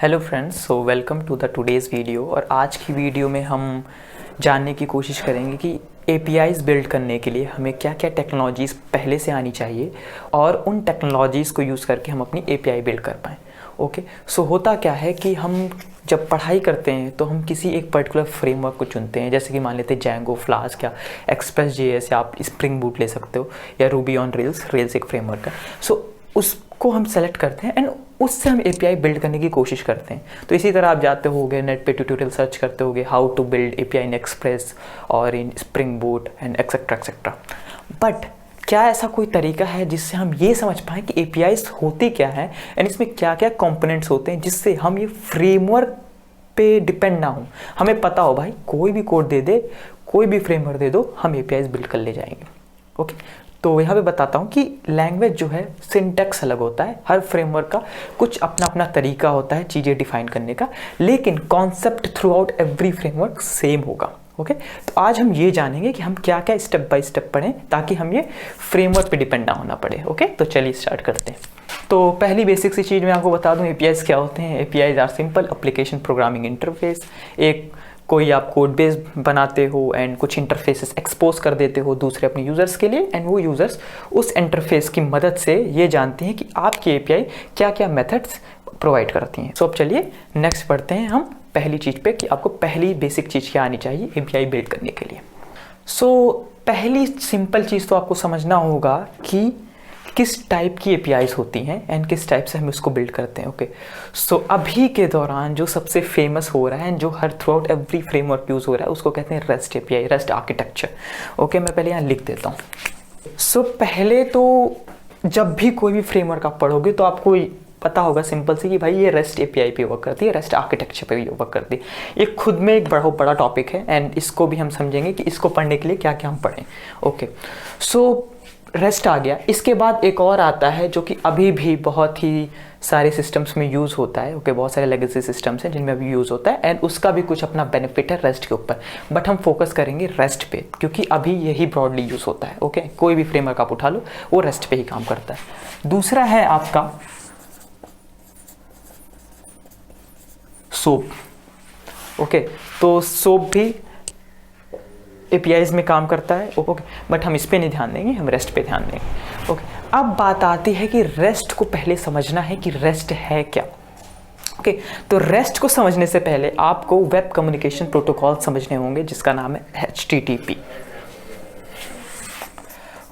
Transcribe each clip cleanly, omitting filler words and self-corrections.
Hello friends, so welcome to the today's video. और आज की वीडियो में हम जानने की कोशिश करेंगे कि एपीआईज़ बिल्ड करने के लिए हमें क्या क्या टेक्नोलॉजीज़ पहले से आनी चाहिए और उन टेक्नोलॉजीज़ को यूज़ करके हम अपनी एपीआई बिल्ड कर पाएँ। ओके, सो होता क्या है कि हम जब पढ़ाई करते हैं तो हम किसी एक पर्टिकुलर फ्रेमवर्क को चुनते हैं, जैसे कि मान लेते हैं जैंगो, फ्लास्क या एक्सप्रेस जेएस, या आप स्प्रिंग बूट ले सकते हो, या रूबी ऑन रेल्स। रेल्स एक फ्रेमवर्क है। सो उसको हम सेलेक्ट करते हैं एंड उससे हम एपीआई बिल्ड करने की कोशिश करते हैं। तो इसी तरह आप जाते होगे नेट पे ट्यूटोरियल सर्च करते होगे how to build API in Express और in Spring Boot and etcetera etcetera. But क्या ऐसा कोई तरीका है जिससे हम ये समझ पाएँ कि एपीआईज होती क्या है एंड इसमें क्या क्या कंपोनेंट्स होते हैं, जिससे हम ये फ्रेमवर्क पे डिपेंड ना हो। हमें पता हो भाई कोई भी कोड दे दे, कोई भी फ्रेमवर्क दे दो, हम एपीआईज बिल्ड कर ले जाएंगे। ओके, तो यहाँ पे बताता हूँ कि लैंग्वेज जो है सिंटैक्स अलग होता है, हर फ्रेमवर्क का कुछ अपना अपना तरीका होता है चीज़ें डिफाइन करने का, लेकिन concept through out every framework same होगा। ओके, तो आज हम ये जानेंगे कि हम क्या क्या स्टेप बाय स्टेप पढ़ें ताकि हम ये फ्रेमवर्क पे डिपेंड ना होना पड़े। ओके, तो चलिए स्टार्ट करते हैं। तो पहली बेसिक सी चीज़ मैं आपको बता दूं, एपीआईज क्या होते हैं। APIs are simple application programming interface. एक कोई आप कोड बेस बनाते हो एंड कुछ इंटरफेसेस एक्सपोज कर देते हो दूसरे अपने यूज़र्स के लिए, एंड वो यूज़र्स उस इंटरफेस की मदद से ये जानते हैं कि आपकी एपीआई क्या क्या मेथड्स प्रोवाइड करती हैं। सो अब चलिए नेक्स्ट पढ़ते हैं हम पहली चीज़ पे कि आपको पहली बेसिक चीज़ क्या आनी चाहिए एपीआई बिल्ड करने के लिए। सो पहली सिंपल चीज़ तो आपको समझना होगा कि किस टाइप की एपीआईज होती हैं एंड किस टाइप से हम इसको बिल्ड करते हैं। ओके, सो अभी के दौरान जो सबसे फेमस हो रहा है एंड जो her through out every framework use हो रहा है उसको कहते हैं rest API, rest architecture. Okay, मैं पहले यहाँ लिख देता हूँ। सो पहले तो जब भी कोई भी फ्रेमवर्क आप पढ़ोगे तो आपको पता होगा सिंपल सी कि भाई ये रेस्ट एपीआई पे वर्क करती है, रेस्ट आर्किटेक्चर पे भी वर्क करती है। ये खुद में एक बहुत बड़ा टॉपिक है एंड इसको भी हम समझेंगे कि इसको पढ़ने के लिए क्या क्या हम पढ़ें। ओके, सो रेस्ट आ गया। इसके बाद एक और आता है जो कि अभी भी बहुत ही सारे सिस्टम्स में यूज़ होता है। ओके, बहुत सारे लेगेसी सिस्टम्स हैं जिनमें अभी यूज़ होता है एंड उसका भी कुछ अपना बेनिफिट है रेस्ट के ऊपर, बट हम फोकस करेंगे रेस्ट पे क्योंकि अभी यही ब्रॉडली यूज़ होता है। ओके, कोई भी फ्रेमवर्क आप उठा लो वो रेस्ट पे ही काम करता है। दूसरा है आपका सोप। ओके, तो सोप भी एपीआईज में काम करता है। ओके, बट हम इस पे नहीं ध्यान देंगे, हम रेस्ट पे ध्यान देंगे। ओके, अब बात आती है कि रेस्ट को पहले समझना है कि रेस्ट है क्या। ओके, तो रेस्ट को समझने से पहले आपको वेब कम्युनिकेशन प्रोटोकॉल समझने होंगे जिसका नाम है HTTP।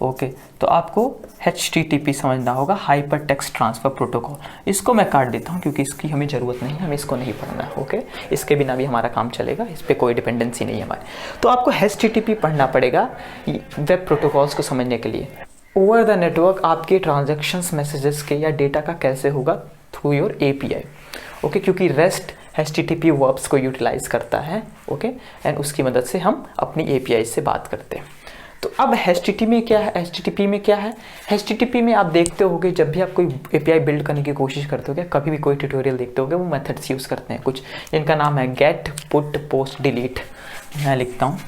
ओके, तो आपको HTTP समझना होगा, हाइपर टेक्स्ट ट्रांसफ़र प्रोटोकॉल। इसको मैं काट देता हूँ क्योंकि इसकी हमें ज़रूरत नहीं है, हमें इसको नहीं पढ़ना है। ओके, इसके बिना भी हमारा काम चलेगा, इस पर कोई डिपेंडेंसी नहीं है हमारी। तो आपको HTTP पढ़ना पड़ेगा वेब प्रोटोकॉल्स को समझने के लिए। ओवर द नेटवर्क आपके ट्रांजेक्शन्स मैसेजेस के या डेटा का कैसे होगा, थ्रू योर API। ओके, क्योंकि रेस्ट HTTP वर्ब्स को यूटिलाइज करता है। ओके, एंड उसकी मदद से हम अपनी API से बात करते हैं। तो अब HTTP में क्या है, HTTP में आप देखते होगे जब भी आप कोई API बिल्ड करने की कोशिश करते होगे, कभी भी कोई ट्यूटोरियल देखते होगे, वो मेथड्स यूज़ करते हैं कुछ जिनका नाम है गेट, पुट, पोस्ट, डिलीट। मैं लिखता हूँ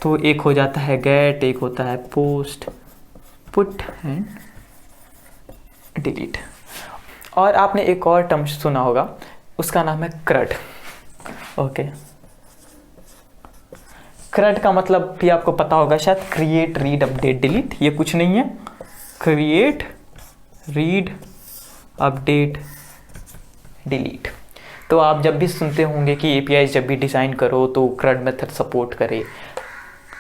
तो एक हो जाता है गेट, एक होता है पोस्ट, पुट एंड डिलीट। और आपने एक और टर्म सुना होगा, उसका नाम है CRUD। ओके, CRUD का मतलब भी आपको पता होगा शायद, क्रिएट, रीड, अपडेट, डिलीट। ये कुछ नहीं है, क्रिएट, रीड, अपडेट, डिलीट। तो आप जब भी सुनते होंगे कि एपीआई जब भी डिज़ाइन करो तो CRUD मेथड सपोर्ट करे,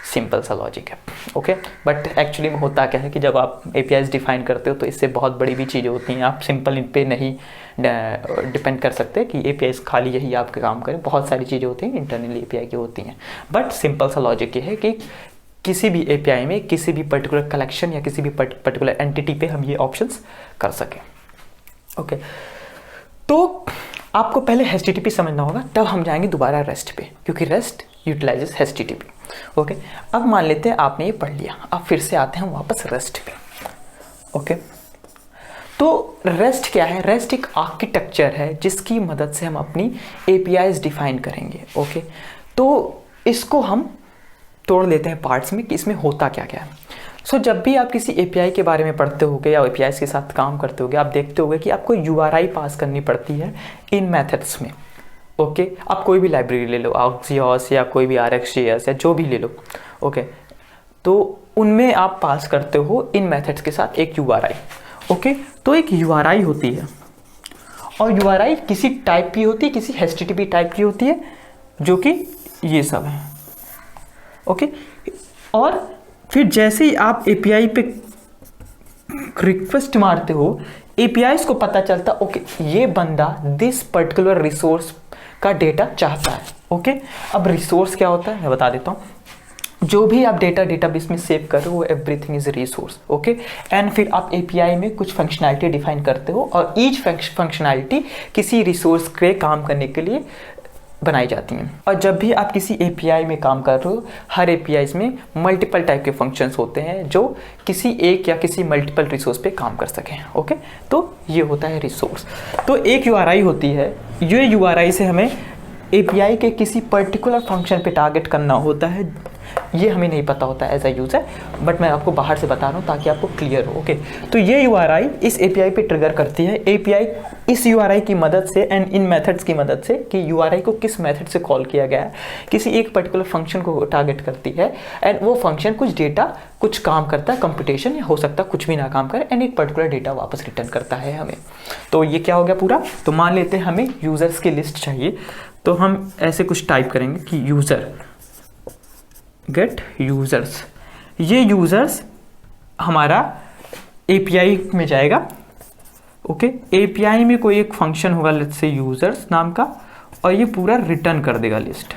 सिंपल सा लॉजिक है। ओके, बट एक्चुअली में होता क्या है कि जब आप एपीआईज डिफाइन करते हो तो इससे बहुत बड़ी भी चीज़ें होती हैं। आप सिंपल इन पे नहीं डिपेंड कर सकते कि एपीआईज खाली यही आपके काम करें। बहुत सारी चीज़ें होती हैं इंटरनल एपीआई की होती हैं, बट सिंपल सा लॉजिक ये है कि किसी भी एपीआई में किसी भी पर्टिकुलर कलेक्शन या किसी भी पर्टिकुलर एंटिटी पे हम ये ऑप्शंस कर सकें। ओके, तो आपको पहले HTTP समझना होगा, तब हम जाएंगे दोबारा रेस्ट पे, क्योंकि रेस्ट यूटिलाइजेस HTTP। ओके, अब मान लेते हैं आपने ये पढ़ लिया, अब फिर से आते हैं हम वापस रेस्ट पे। ओके, तो रेस्ट क्या है, रेस्ट एक आर्किटेक्चर है जिसकी मदद से हम अपनी APIs डिफाइन करेंगे। ओके, तो इसको हम तोड़ लेते हैं पार्ट्स में कि इसमें होता क्या क्या है। सो जब भी आप किसी एपीआई के बारे में पढ़ते होगे या एपीआई के साथ काम करते होगे, आप देखते होगे कि आपको यूआरआई पास करनी पड़ती है इन मेथड्स में। ओके, आप कोई भी लाइब्रेरी ले लो, आर्क्सियोस या कोई भी RxJS या जो भी ले लो, ओके, तो उनमें आप पास करते हो इन मेथड्स के साथ एक यूआरआई। ओके, तो एक यूआरआई होती है और यूआरआई किसी टाइप की होती है, किसी HTTP टाइप की होती है, जो कि ये सब है। ओके, और फिर जैसे ही आप एपीआई पे रिक्वेस्ट मारते हो, एपीआईज को पता चलता ओके ये बंदा दिस पर्टिकुलर रिसोर्स का डेटा चाहता है। ओके, अब रिसोर्स क्या होता है मैं बता देता हूँ। जो भी आप डेटाबेस में सेव कर रहे हो, everything is resource. Okay, and फिर आप एपीआई में कुछ फंक्शनैलिटी डिफाइन करते हो और ईच फंक्शनैलिटी किसी रिसोर्स के काम करने के लिए बनाई जाती हैं। और जब भी आप किसी एपीआई में काम कर रहे हो, हर एपीआईज में मल्टीपल टाइप के फंक्शंस होते हैं जो किसी एक या किसी मल्टीपल रिसोर्स पे काम कर सकें। ओके, तो ये होता है रिसोर्स। तो एक यूआरआई होती है, ये यूआरआई से हमें एपीआई के किसी पर्टिकुलर फंक्शन पे टारगेट करना होता है। ये हमें नहीं पता होता है एज अ यूज़र, बट मैं आपको बाहर से बता रहा हूँ ताकि आपको क्लियर हो। ओके, तो ये यूआरआई इस एपीआई पे ट्रिगर करती है। एपीआई इस यूआरआई की मदद से एंड इन मेथड्स की मदद से कि यूआरआई को किस मेथड से कॉल किया गया है, किसी एक पर्टिकुलर फंक्शन को टारगेट करती है एंड वो फंक्शन कुछ डेटा कुछ काम करता है, कंप्यूटेशन या हो सकता है कुछ भी ना काम करे, एंड एक पर्टिकुलर डेटा वापस रिटर्न करता है हमें। तो ये क्या हो गया पूरा। तो मान लेते हैं हमें यूज़र्स की लिस्ट चाहिए, तो हम ऐसे कुछ टाइप करेंगे कि यूज़र गेट यूज़र्स। ये यूज़र्स हमारा एपीआई में जाएगा। ओके, एपीआई में कोई एक फंक्शन होगा लेट्स से यूज़र्स नाम का, और ये पूरा रिटर्न कर देगा लिस्ट।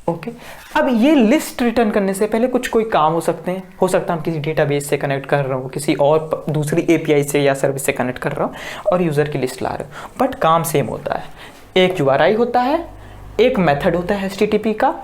ओके, अब ये लिस्ट रिटर्न करने से पहले कुछ कोई काम हो सकते हैं। हो सकता है हम किसी डेटाबेस से कनेक्ट कर रहा हूँ, किसी और दूसरी एपीआई से या सर्विस से कनेक्ट कर रहा हूँ और यूज़र की लिस्ट ला रहे हो, बट काम सेम होता है। एक यूआरआई होता है, एक मेथड होता है HTTP का,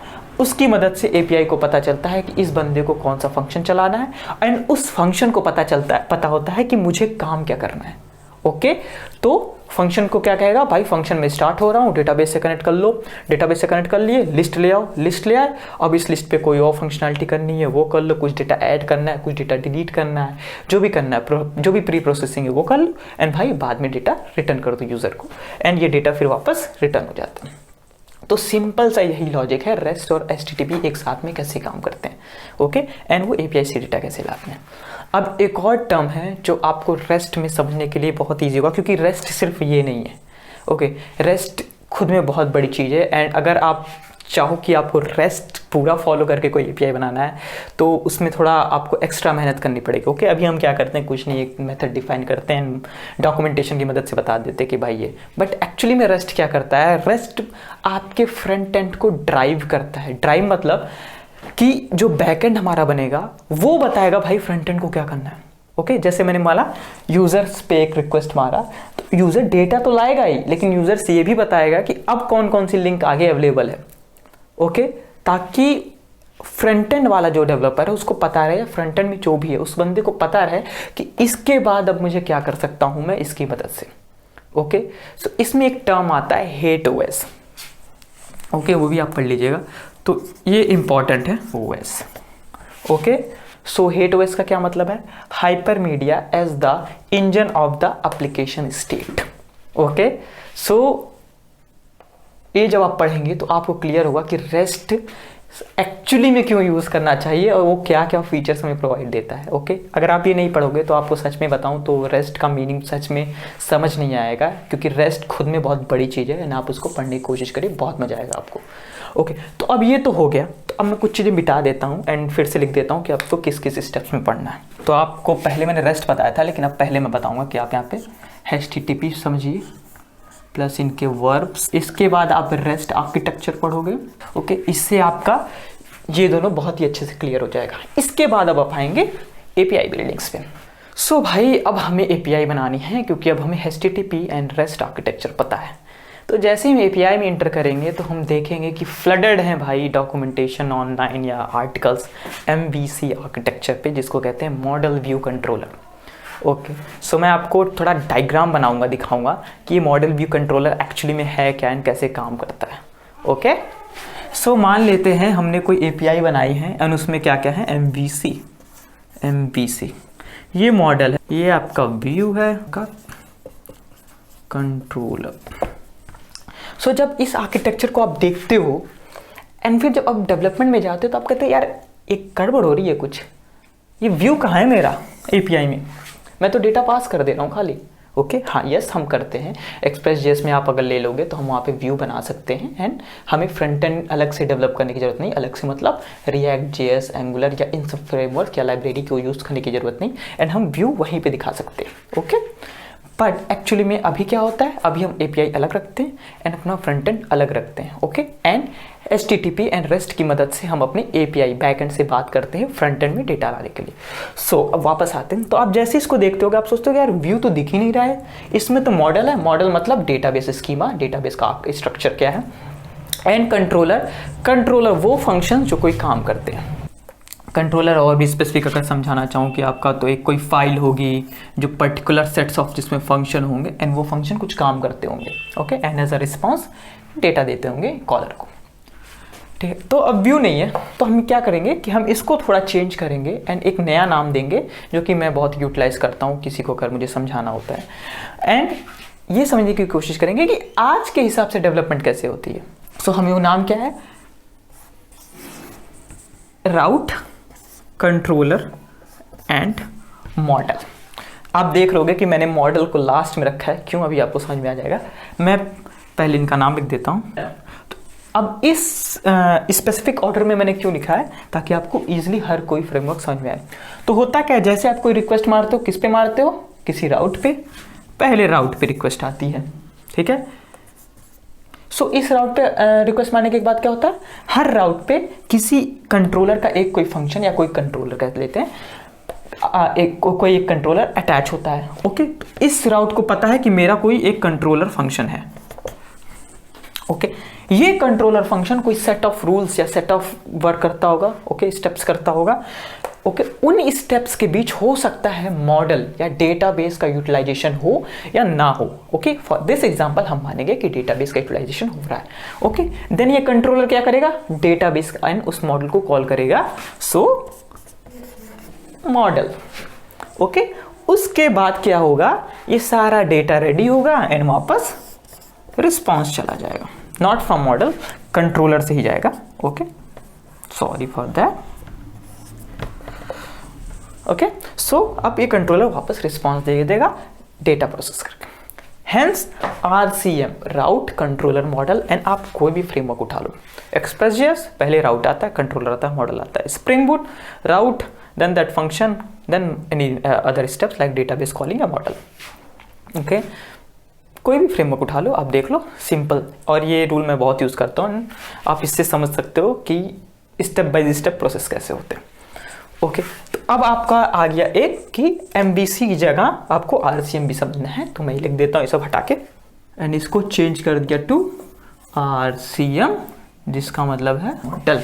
उसकी मदद से एपीआई को पता चलता है कि इस बंदे को कौन सा फंक्शन चलाना है एंड उस फंक्शन को पता होता है कि मुझे काम क्या करना है। ओके, तो फंक्शन को क्या कहेगा, भाई फंक्शन में स्टार्ट हो रहा हूँ, डेटाबेस से कनेक्ट कर लो, डेटाबेस से कनेक्ट कर लिए, लिस्ट ले आओ, लिस्ट ले आए, अब इस लिस्ट पे कोई और फंक्शनैलिटी करनी है वो कर लो, कुछ डेटा ऐड करना है, कुछ डेटा डिलीट करना है, जो भी करना है, जो भी प्री प्रोसेसिंग है वो कर लो, एंड भाई बाद में डेटा रिटर्न कर दो यूज़र को, एंड ये डेटा फिर वापस रिटर्न हो जाता है। तो सिंपल सा यही लॉजिक है, रेस्ट और HTTP एक साथ में कैसे काम करते हैं। ओके, एंड वो एपीआई से डेटा कैसे लाते हैं। अब एक और टर्म है जो आपको रेस्ट में समझने के लिए बहुत ईजी होगा, क्योंकि रेस्ट सिर्फ ये नहीं है। ओके, रेस्ट खुद में बहुत बड़ी चीज़ है, एंड अगर आप चाहो कि आपको रेस्ट पूरा फॉलो करके कोई एपीआई बनाना है तो उसमें थोड़ा आपको एक्स्ट्रा मेहनत करनी पड़ेगी। ओके, अभी हम क्या करते हैं, कुछ नहीं, एक मेथड डिफाइन करते हैं, डॉक्यूमेंटेशन की मदद से बता देते हैं कि भाई ये, बट एक्चुअली में रेस्ट क्या करता है, रेस्ट आपके फ्रंट एंड को ड्राइव करता है। ड्राइव मतलब कि जो बैकएंड हमारा बनेगा वो बताएगा भाई फ्रंट एंड को क्या करना है। ओके, जैसे मैंने माना यूजर्स पे एक रिक्वेस्ट मारा, तो यूजर डेटा तो लाएगा ही, लेकिन यूजर से ये भी बताएगा कि अब कौन कौन सी लिंक आगे अवेलेबल है। ओके, ताकि फ्रंट एंड वाला जो डेवलपर है उसको पता रहे, फ्रंट एंड में जो भी है उस बंदे को पता रहे कि इसके बाद अब मुझे क्या कर सकता हूं मैं इसकी मदद से। ओके, सो इसमें एक टर्म आता है हेट ओएस। ओके, वो भी आप पढ़ लीजिएगा, तो ये इंपॉर्टेंट है OS. Okay, so HATEOAS का क्या मतलब है, hypermedia as the engine of the application state. Okay, so ये जब आप पढ़ेंगे तो आपको क्लियर होगा कि रेस्ट एक्चुअली में क्यों यूज़ करना चाहिए और वो क्या क्या फीचर्स हमें प्रोवाइड देता है। ओके, अगर आप ये नहीं पढ़ोगे तो आपको सच में बताऊं तो रेस्ट का मीनिंग सच में समझ नहीं आएगा, क्योंकि रेस्ट खुद में बहुत बड़ी चीज़ है, ना आप उसको पढ़ने की कोशिश करिए, बहुत मजा आएगा आपको। ओके, तो अब ये तो हो गया, तो अब मैं कुछ चीज़ें मिटा देता हूँ एंड फिर से लिख देता हूँ कि आपको किस किस स्टेप्स में पढ़ना है। तो आपको पहले मैंने रेस्ट बताया था, लेकिन अब पहले मैं बताऊँगा कि आप यहाँ पे HTTP समझिए प्लस इनके वर्ब्स, इसके बाद आप रेस्ट आर्किटेक्चर पढ़ोगे। ओके, इससे आपका ये दोनों बहुत ही अच्छे से क्लियर हो जाएगा। इसके बाद अब आप आएंगे एपीआई बिल्डिंग्स पे। सो भाई अब हमें एपीआई बनानी है, क्योंकि अब हमें HTTP एंड रेस्ट आर्किटेक्चर पता है। तो जैसे ही हम एपीआई में इंटर करेंगे तो हम देखेंगे कि फ्लडेड हैं भाई डॉक्यूमेंटेशन ऑनलाइन या आर्टिकल्स MVC आर्किटेक्चर पे, जिसको कहते हैं मॉडल व्यू कंट्रोलर। ओके, सो मैं आपको थोड़ा डायग्राम बनाऊंगा, दिखाऊंगा कि ये मॉडल व्यू कंट्रोलर एक्चुअली में है क्या एंड कैसे काम करता है। ओके, सो मान लेते हैं हमने कोई एपीआई बनाई है एंड उसमें क्या क्या है, एमवीसी ये मॉडल है, ये आपका व्यू है का कंट्रोलर। सो जब इस आर्किटेक्चर को आप देखते हो एंड फिर जब आप डेवलपमेंट में जाते हो तो आप कहते हो यार एक गड़बड़ हो रही है कुछ, ये व्यू कहाँ है मेरा एपीआई में, मैं तो डेटा पास कर दे रहा हूँ खाली। ओके हाँ यस हम करते हैं, एक्सप्रेस.js में आप अगर ले लोगे तो हम वहाँ पे व्यू बना सकते हैं एंड हमें फ्रंट एंड अलग से डेवलप करने की जरूरत नहीं, अलग से मतलब React.js, एंगुलर या इन सब फ्रेमवर्क या लाइब्रेरी को यूज़ करने की जरूरत नहीं एंड हम व्यू वहीं पे दिखा सकते हैं। ओके बट एक्चुअली में अभी क्या होता है, अभी हम एपीआई अलग रखते हैं एंड अपना फ्रंट एंड अलग रखते हैं। Okay and HTTP and REST की मदद से हम अपने एपीआई बैकएंड से बात करते हैं फ्रंट एंड में डेटा लाने के लिए। सो अब वापस आते हैं, तो आप जैसे इसको देखते हो आप सोचते हो यार व्यू तो दिख ही नहीं रहा है, इसमें तो मॉडल है, मॉडल मतलब डेटाबेस स्कीमा, डेटाबेस का स्ट्रक्चर क्या है, एंड कंट्रोलर वो फंक्शन जो कोई काम करते हैं। कंट्रोलर और भी स्पेसिफिक अगर समझाना चाहूँ कि आपका तो एक कोई फाइल होगी जो पर्टिकुलर सेट्स ऑफ जिसमें फंक्शन होंगे एंड वो फंक्शन कुछ काम करते होंगे। Okay and as a response data देते होंगे कॉलर को। ठीक है, तो अब व्यू नहीं है तो हम क्या करेंगे कि हम इसको थोड़ा चेंज करेंगे एंड एक नया नाम देंगे जो कि मैं बहुत यूटिलाइज करता हूँ किसी को अगर मुझे समझाना होता है एंड ये समझने की कोशिश करेंगे कि आज के हिसाब से डेवलपमेंट कैसे होती है। सो हमें वो नाम क्या है, राउट कंट्रोलर एंड मॉडल। आप देख लोगे कि मैंने मॉडल को लास्ट में रखा है, क्यों अभी आपको समझ में आ जाएगा। मैं पहले इनका नाम लिख देता हूँ। तो अब इस स्पेसिफिक ऑर्डर में मैंने क्यों लिखा है, ताकि आपको इजीली हर कोई फ्रेमवर्क समझ में आए। तो होता क्या है, जैसे आप कोई रिक्वेस्ट मारते हो, किस पे मारते हो, किसी राउट पे, पहले राउट पे रिक्वेस्ट आती है। ठीक है, सो इस राउट पे रिक्वेस्ट मारने के बाद क्या होता है, हर राउट पे किसी कंट्रोलर का एक कोई फंक्शन या कोई कंट्रोलर कह लेते हैं, कोई एक कंट्रोलर अटैच होता है। ओके, इस राउट को पता है कि मेरा कोई एक कंट्रोलर फंक्शन है। ओके, ये कंट्रोलर फंक्शन कोई सेट ऑफ रूल्स या सेट ऑफ वर्क करता होगा। ओके, स्टेप्स करता होगा। ओके, उन स्टेप्स के बीच हो सकता है मॉडल या डेटाबेस का यूटिलाइजेशन हो या ना हो। ओके, फॉर दिस एग्जांपल हम मानेंगे कि डेटाबेस का यूटिलाइजेशन हो रहा है। ओके, देन ये कंट्रोलर क्या करेगा, डेटाबेस एंड उस मॉडल को कॉल करेगा, सो मॉडल। ओके, उसके बाद क्या होगा, ये सारा डेटा रेडी होगा एंड वापस रिस्पॉन्स चला जाएगा, नॉट फ्रॉम मॉडल, कंट्रोलर से ही जाएगा। Okay, sorry for that. Okay, so अब ये कंट्रोलर वापस रिस्पॉन्स दे देगा डेटा प्रोसेस करके। Hence RCM, route controller model. And आप कोई भी फ्रेमवर्क उठा लो, एक्सप्रेस.js पहले राउट आता है, कंट्रोलर आता है, मॉडल आता है। Spring boot route, then that function, then any other steps like database calling या मॉडल। ओके, कोई भी फ्रेमवर्क उठा लो, आप देख लो, सिंपल। और ये रूल मैं बहुत यूज़ करता हूँ, आप इससे समझ सकते हो कि स्टेप बाय स्टेप प्रोसेस कैसे होते हैं। ओके, तो अब आपका आ गया एक कि MVC की जगह आपको RCM भी समझना है, तो मैं लिख देता हूँ ये सब हटा के एंड इसको चेंज कर दिया टू RCM, जिसका मतलब है मॉडल।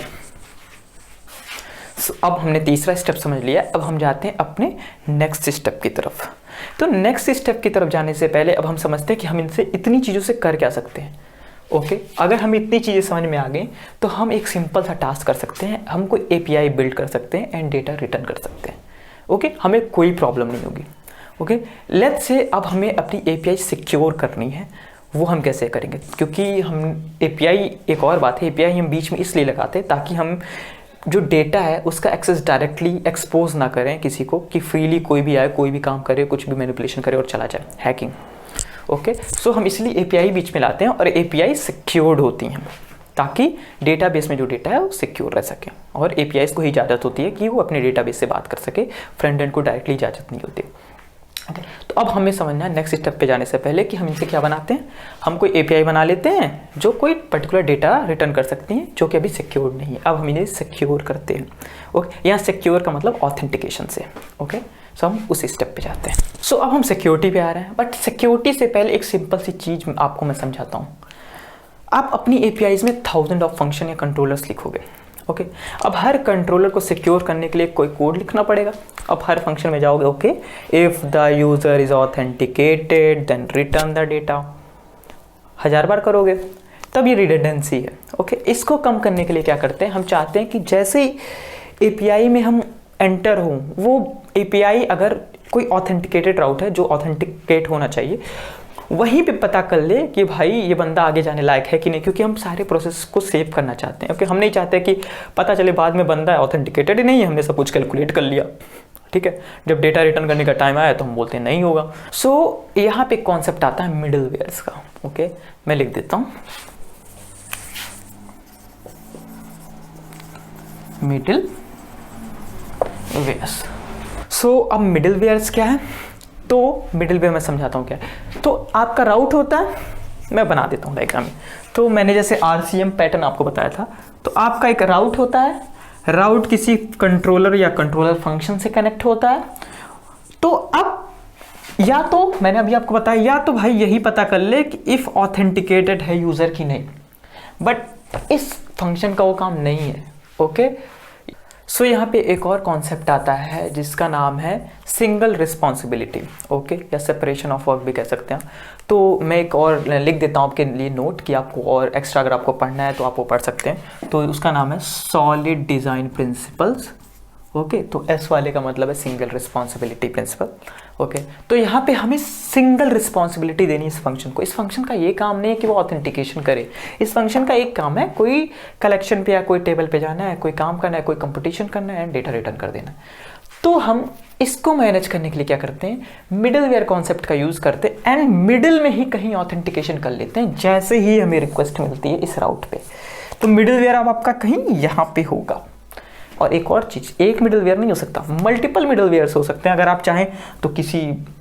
अब हमने तीसरा स्टेप समझ लिया, अब हम जाते हैं अपने नेक्स्ट स्टेप की तरफ। तो नेक्स्ट स्टेप की तरफ जाने से पहले अब हम समझते हैं कि हम इनसे इतनी चीज़ों से कर क्या सकते हैं। ओके, अगर हम इतनी चीज़ें समझ में आ गई तो हम एक सिंपल सा टास्क कर सकते हैं, हम कोई API बिल्ड कर सकते हैं एंड डेटा रिटर्न कर सकते हैं। ओके, हमें कोई प्रॉब्लम नहीं होगी। ओके, लेट्स से अब हमें अपनी API सिक्योर करनी है, वो हम कैसे करेंगे, क्योंकि हम API, एक और बात है, API हम बीच में इसलिए लगाते हैं ताकि हम जो डेटा है उसका एक्सेस डायरेक्टली एक्सपोज ना करें किसी को, कि फ्रीली कोई भी आए, कोई भी काम करे, कुछ भी मैनिपुलेशन करे और चला जाए, हैकिंग। ओके, सो हम इसलिए API बीच में लाते हैं और API सिक्योर्ड होती हैं ताकि डेटाबेस में जो डेटा है वो सिक्योर रह सके। और APIs को ही इजाज़त होती है कि वो अपने डेटाबेस से बात कर सके, फ्रंट एंड को डायरेक्टली इजाज़त नहीं होती। ओके, तो अब हमें समझना है नेक्स्ट स्टेप पे जाने से पहले कि हम इनसे क्या बनाते हैं। हम कोई API बना लेते हैं जो कोई पर्टिकुलर डेटा रिटर्न कर सकती हैं, जो कि अभी सिक्योर नहीं है। अब हम इन्हें सिक्योर करते हैं। ओके, यहाँ सिक्योर का मतलब ऑथेंटिकेशन से। ओके, सो हम उस स्टेप पे जाते हैं। सो अब हम सिक्योरिटी पे आ रहे हैं, बट सिक्योरिटी से पहले एक सिंपल सी चीज़ आपको मैं समझाता हूँ। आप अपनी APIs में 1000 ऑफ फंक्शन या कंट्रोलर्स लिखोगे। ओके, अब हर कंट्रोलर को सिक्योर करने के लिए कोई कोड लिखना पड़ेगा। अब हर फंक्शन में जाओगे, okay, if the user is authenticated then return the data, 1000 बार करोगे, तब ये रिडंडेंसी है। ओके, इसको कम करने के लिए क्या करते हैं, हम चाहते हैं कि जैसे ही एपीआई में हम एंटर हों, वो एपीआई अगर कोई ऑथेंटिकेटेड राउट है जो ऑथेंटिकेट होना चाहिए, वहीं पे पता कर ले कि भाई ये बंदा आगे जाने लायक है कि नहीं, क्योंकि हम सारे प्रोसेस को सेव करना चाहते हैं। ओके, हम नहीं चाहते कि पता चले बाद में बंदा ऑथेंटिकेटेड ही नहीं है, हमने सब कुछ कैलकुलेट कर लिया, ठीक है, जब डेटा रिटर्न करने का टाइम आया तो हम बोलते हैं नहीं होगा। सो यहाँ पे कॉन्सेप्ट आता है मिडिल वेयर्स का। ओके, मैं लिख देता हूँ मिडिल वेयर्स। सो अब मिडिल वेयर्स क्या है, तो मिडिल वेयर मैं समझाता हूँ क्या है। तो आपका राउट होता है, मैं बना देता हूँ डायग्राम में। तो मैंने जैसे आरसीएम पैटर्न आपको बताया था, तो आपका एक राउट होता है, राउट किसी कंट्रोलर या कंट्रोलर फंक्शन से कनेक्ट होता है। तो अब या तो मैंने अभी आपको बताया, या तो भाई यही पता कर ले कि इफ ऑथेंटिकेटेड है यूजर की नहीं, बट इस फंक्शन का वो काम नहीं है। ओके, सो यहाँ पे एक और कॉन्सेप्ट आता है जिसका नाम है सिंगल रिस्पॉन्सिबिलिटी। ओके, या सेपरेशन ऑफ वर्क भी कह सकते हैं। तो मैं एक और लिख देता हूँ आपके लिए नोट कि आपको और एक्स्ट्रा अगर आपको पढ़ना है तो आप वो पढ़ सकते हैं। तो उसका नाम है सॉलिड डिज़ाइन प्रिंसिपल्स। ओके, तो एस वाले का मतलब है सिंगल रिस्पॉन्सिबिलिटी प्रिंसिपल। ओके, तो यहाँ पे हमें सिंगल रिस्पॉन्सिबिलिटी देनी है इस फंक्शन को। इस फंक्शन का ये काम नहीं है कि वो ऑथेंटिकेशन करे, इस फंक्शन का एक काम है कोई कलेक्शन पे या कोई टेबल पे जाना है, कोई काम करना है, कोई कंपटीशन करना है एंड डेटा रिटर्न कर देना है। तो हम इसको मैनेज करने के लिए क्या करते हैं, मिडिल वेयर कॉन्सेप्ट का यूज करते हैं एंड मिडिल में ही कहीं ऑथेंटिकेशन कर लेते हैं जैसे ही हमें रिक्वेस्ट मिलती है इस राउट पे। तो मिडिल वेयर अब आपका कहीं यहाँ पे होगा। और एक और चीज़, एक मिडिल वेयर नहीं हो सकता, मल्टीपल मिडिल वेयर्स हो सकते हैं। अगर आप चाहें तो किसी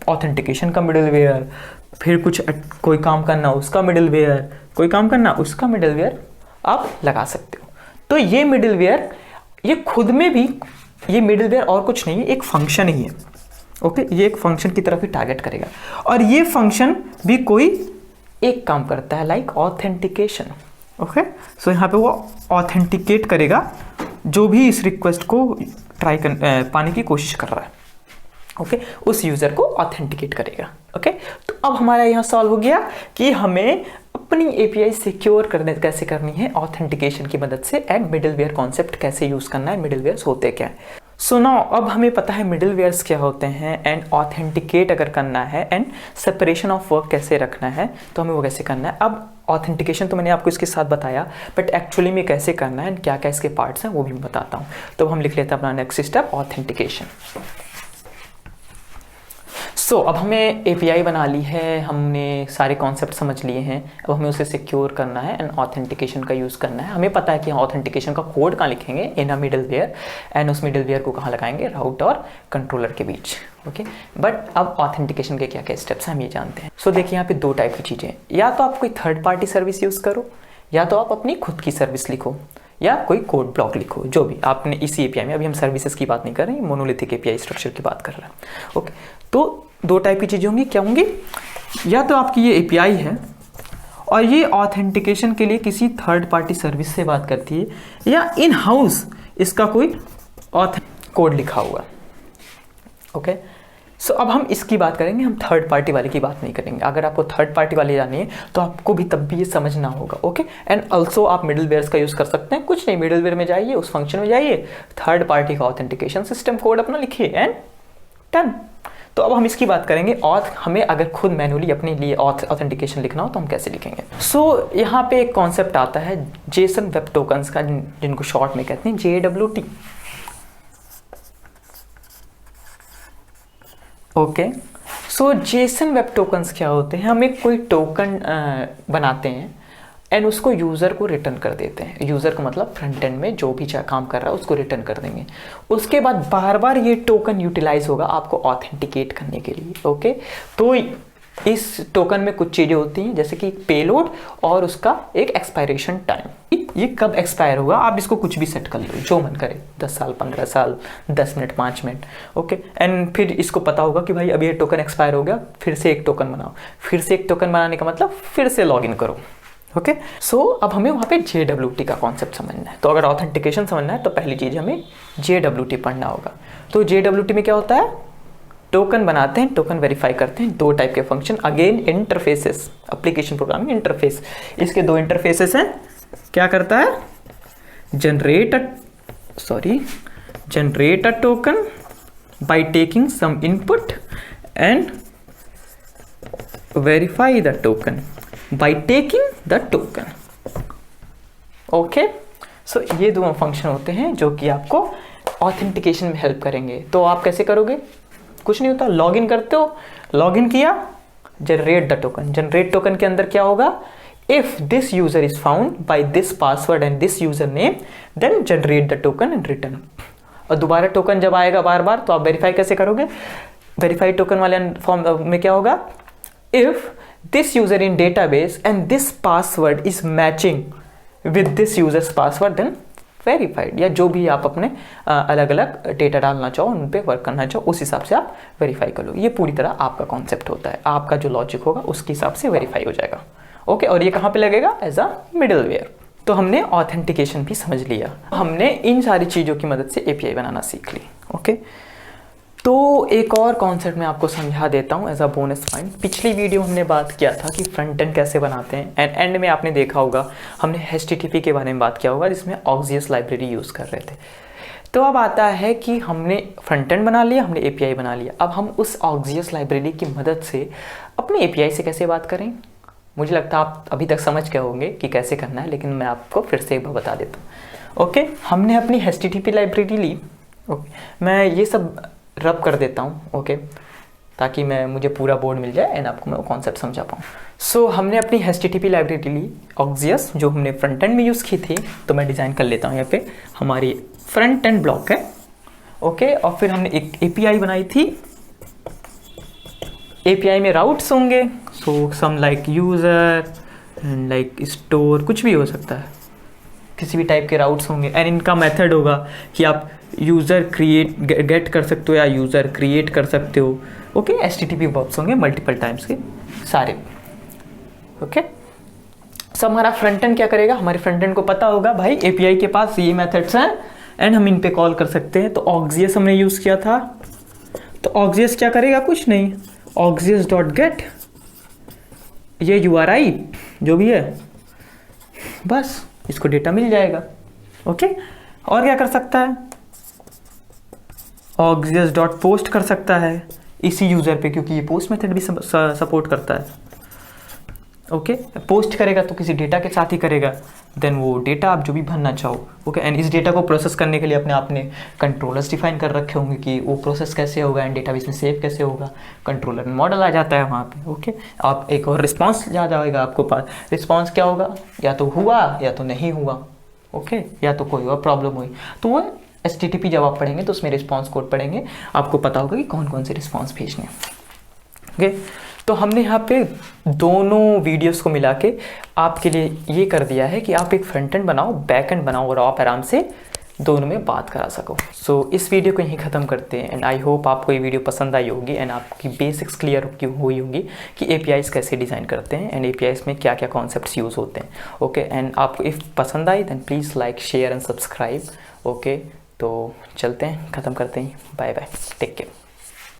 ऑथेंटिकेशन का मिडिल वेयर, फिर कुछ कोई काम करना उसका मिडिल वेयर, कोई काम करना उसका मिडिल वेयर आप लगा सकते हो। तो ये मिडिल वेयर, ये खुद में भी ये मिडिल वेयर और कुछ नहीं है, एक फंक्शन ही है। ओके, ये एक फंक्शन की तरफ ही टारगेट करेगा और ये फंक्शन भी कोई एक काम करता है लाइक ऑथेंटिकेशन। ओके, सो यहाँ पे वो ऑथेंटिकेट करेगा जो भी इस रिक्वेस्ट को पाने की कोशिश कर रहा है। ओके, उस यूजर को ऑथेंटिकेट करेगा। ओके, तो अब हमारा यहाँ सॉल्व हो गया कि हमें अपनी एपीआई सिक्योर कैसे करनी है ऑथेंटिकेशन की मदद से एंड मिडिलवेयर कॉन्सेप्ट कैसे यूज करना है, मिडिलवेयर्स होते क्या है। सो नाउ अब हमें पता है मिडिलवेयर्स क्या होते हैं एंड ऑथेंटिकेट अगर करना है एंड सेपरेशन ऑफ वर्क कैसे रखना है तो हमें वो कैसे करना है। अब ऑथेंटिकेशन तो मैंने आपको इसके साथ बताया, बट एक्चुअली में कैसे करना है, क्या क्या इसके पार्ट्स हैं वो भी मैं बताता हूँ। तो हम लिख लेते हैं अपना नेक्स्ट स्टेप, ऑथेंटिकेशन। सो अब हमें एपीआई बना ली है, हमने सारे कॉन्सेप्ट समझ लिए हैं, अब हमें उसे सिक्योर करना है एंड ऑथेंटिकेशन का यूज़ करना है। हमें पता है कि ऑथेंटिकेशन का कोड कहाँ लिखेंगे, इन अ मिडिलवेयर, एंड उस मिडिलवेयर को कहाँ लगाएंगे, राउट और कंट्रोलर के बीच। ओके, बट अब ऑथेंटिकेशन के क्या क्या स्टेप्स हैं हम ये जानते हैं। सो देखिए यहाँ पे दो टाइप की चीज़ें, या तो आप कोई थर्ड पार्टी सर्विस यूज़ करो, या तो आप अपनी खुद की सर्विस लिखो, या कोई कोड ब्लॉक लिखो, जो भी आपने इसी एपीआई में, अभी हम सर्विसेज की बात नहीं कर रहे हैं, मोनोलिथिक एपीआई स्ट्रक्चर की बात कर रहे हैं। ओके, तो दो टाइप की चीज़ें होंगी, क्या होंगी, या तो आपकी ये एपीआई है और ये ऑथेंटिकेशन के लिए किसी थर्ड पार्टी सर्विस से बात करती है, या इन हाउस इसका कोई कोड लिखा हुआ। ओके, सो अब हम इसकी बात करेंगे, हम थर्ड पार्टी वाले की बात नहीं करेंगे। अगर आपको थर्ड पार्टी वाली जानी है तो आपको भी तब भी ये समझना होगा। ओके, एंड ऑल्सो आप मिडिलवेयर्स का यूज़ कर सकते हैं, कुछ नहीं, मिडिलवेयर में जाइए, उस फंक्शन में जाइए, थर्ड पार्टी का ऑथेंटिकेशन सिस्टम कोड अपना लिखिए एंड डन। तो अब हम इसकी बात करेंगे, और हमें अगर खुद मैनुअली अपने लिए ऑथेंटिकेशन लिखना हो तो हम कैसे लिखेंगे। सो यहाँ पे एक कॉन्सेप्ट आता है जेसन वेब टोकन्स का, जिनको शॉर्ट में कहते हैं JWT। ओके, सो जेसन वेब टोकन्स क्या होते हैं, हम एक कोई टोकन बनाते हैं एंड उसको यूज़र को रिटर्न कर देते हैं। यूज़र को मतलब फ्रंट एंड में जो भी काम कर रहा है उसको रिटर्न कर देंगे। उसके बाद बार बार ये टोकन यूटिलाइज होगा आपको ऑथेंटिकेट करने के लिए। ओके, तो इस टोकन में कुछ चीज़ें होती हैं जैसे कि पेलोड और उसका एक एक्सपायरेशन टाइम, ये कब एक्सपायर होगा आप इसको कुछ भी सेट कर लो, जो मन करे, 10 साल, 15 साल, 10 मिनट, 5 मिनट। ओके, एंड फिर इसको पता होगा कि भाई अब ये टोकन एक्सपायर हो गया, फिर से एक टोकन बनाओ, फिर से एक टोकन बनाने का मतलब फिर से लॉग इन करो। ओके, सो अब हमें वहाँ पे JWT का कॉन्सेप्ट समझना है। तो अगर ऑथेंटिकेशन समझना है तो पहली चीज़ हमें JWT पढ़ना होगा। तो JWT में क्या होता है, टोकन बनाते हैं, टोकन वेरीफाई करते हैं। दो टाइप के function, again interfaces, application programming interface. इसके दो इंटरफेसेस हैं। क्या करता है? Generate a token by taking some input and verify the token by taking the token. Okay, so ये दो फंक्शन होते हैं जो कि आपको ऑथेंटिकेशन में हेल्प करेंगे। तो आप कैसे करोगे? कुछ नहीं होता, लॉगिन करते हो, लॉगिन किया, generate the token. Generate token के अंदर क्या होगा? If this user is found by this password and this user name then generate the token and return. और दोबारा टोकन जब आएगा बार बार तो आप वेरीफाई कैसे करोगे? वेरीफाई टोकन वाले फॉर्म में क्या होगा? If this user in database and this password is matching with this user's password then verified. या जो भी आप अपने अलग अलग डेटा डालना चाहो, उन पे वर्क करना चाहो, उस हिसाब से आप वेरीफाई कर लो। ये पूरी तरह आपका कॉन्सेप्ट होता है, आपका जो लॉजिक होगा उसके हिसाब से वेरीफाई हो जाएगा। ओके, और ये कहाँ पे लगेगा? As a middleware. तो हमने ऑथेंटिकेशन भी समझ लिया, हमने इन सारी चीज़ों की मदद से एपीआई बनाना सीख ली। ओके, तो एक और कॉन्सेप्ट मैं आपको समझा देता हूँ एज अ बोनस पॉइंट। पिछली वीडियो हमने बात किया था कि फ्रंट एंड कैसे बनाते हैं, एंड एंड में आपने देखा होगा हमने HTTP के बारे में बात किया होगा, जिसमें ऑक्सियस लाइब्रेरी यूज़ कर रहे थे। तो अब आता है कि हमने फ्रंट एंड बना लिया, हमने एपीआई बना लिया। अब हम उस ऑक्सियस लाइब्रेरी की मदद से अपने एपीआई से कैसे बात करें? मुझे लगता है आप अभी तक समझ गए होंगे कि कैसे करना है, लेकिन मैं आपको फिर से एक बार बता देता हूँ। ओके, हमने अपनी HTTP लाइब्रेरी ली। ओके, मैं ये सब रब कर देता हूँ, ओके, ताकि मुझे पूरा बोर्ड मिल जाए एंड आपको मैं वो कॉन्सेप्ट समझा पाऊँ। सो हमने अपनी HTTP लाइब्रेरी ली ऑक्सियस, जो हमने फ्रंट एंड में यूज़ की थी। तो मैं डिज़ाइन कर लेता हूँ, यहाँ पे हमारी फ्रंट एंड ब्लॉक है। ओके, और फिर हमने एक API बनाई थी। API में राउट्स होंगे, so some like user and like store, कुछ भी हो सकता है, किसी भी टाइप के राउट्स होंगे। एंड इनका मेथड होगा कि आप यूज़र क्रिएट गेट कर सकते हो या यूज़र क्रिएट कर सकते हो। ओके, HTTP वर्ब्स होंगे मल्टीपल टाइम्स के सारे। ओके, सब हमारा फ्रंट एंड क्या करेगा? हमारे फ्रंट एंड को पता होगा भाई API के पास ये मेथड्स हैं एंड हम इन पे कॉल कर सकते हैं। तो ऑक्सियस हमने यूज़ किया था। तो ऑक्सियस क्या करेगा? कुछ नहीं, ऑक्सियस डॉट गेट ये URI जो भी है, बस इसको डेटा मिल जाएगा। ओके, और क्या कर सकता है? ऑक्सियस डॉट पोस्ट कर सकता है इसी यूज़र पे, क्योंकि ये पोस्ट मेथड भी सपोर्ट करता है। ओके, पोस्ट करेगा तो किसी डेटा के साथ ही करेगा, देन वो डेटा आप जो भी भरना चाहो। ओके, एंड इस डेटा को प्रोसेस करने के लिए अपने आपने कंट्रोलर्स डिफाइन कर रखे होंगे कि वो प्रोसेस कैसे होगा एंड डेटाबेस में सेव कैसे होगा। कंट्रोलर मॉडल आ जाता है वहाँ पे। ओके, आप एक और रिस्पॉन्स आ जाएगा आपको पास। रिस्पॉन्स क्या होगा? या तो हुआ या तो नहीं हुआ। ओके, या तो कोई और प्रॉब्लम हुई। तो वो HTTP जब आप पढ़ेंगे तो उसमें रिस्पॉन्स कोड पढ़ेंगे, आपको पता होगा कि कौन कौन से रिस्पॉन्स भेजने हैं। ओके, तो हमने यहाँ पे दोनों वीडियोस को मिला के आपके लिए ये कर दिया है कि आप एक फ्रंट एंड बनाओ, बैक एंड बनाओ, और आप आराम से दोनों में बात करा सको। सो इस वीडियो को यहीं ख़त्म करते हैं एंड आई होप आपको ये वीडियो पसंद आई होगी एंड आपकी बेसिक्स क्लियर हुई होंगी कि APIs कैसे डिज़ाइन करते हैं एंड APIs में क्या क्या कॉन्सेप्ट्स यूज़ होते हैं। ओके, एंड आपको इफ़ पसंद आई then please like, share and subscribe. Okay, तो चलते हैं, ख़त्म करते हैं। Bye bye, take care.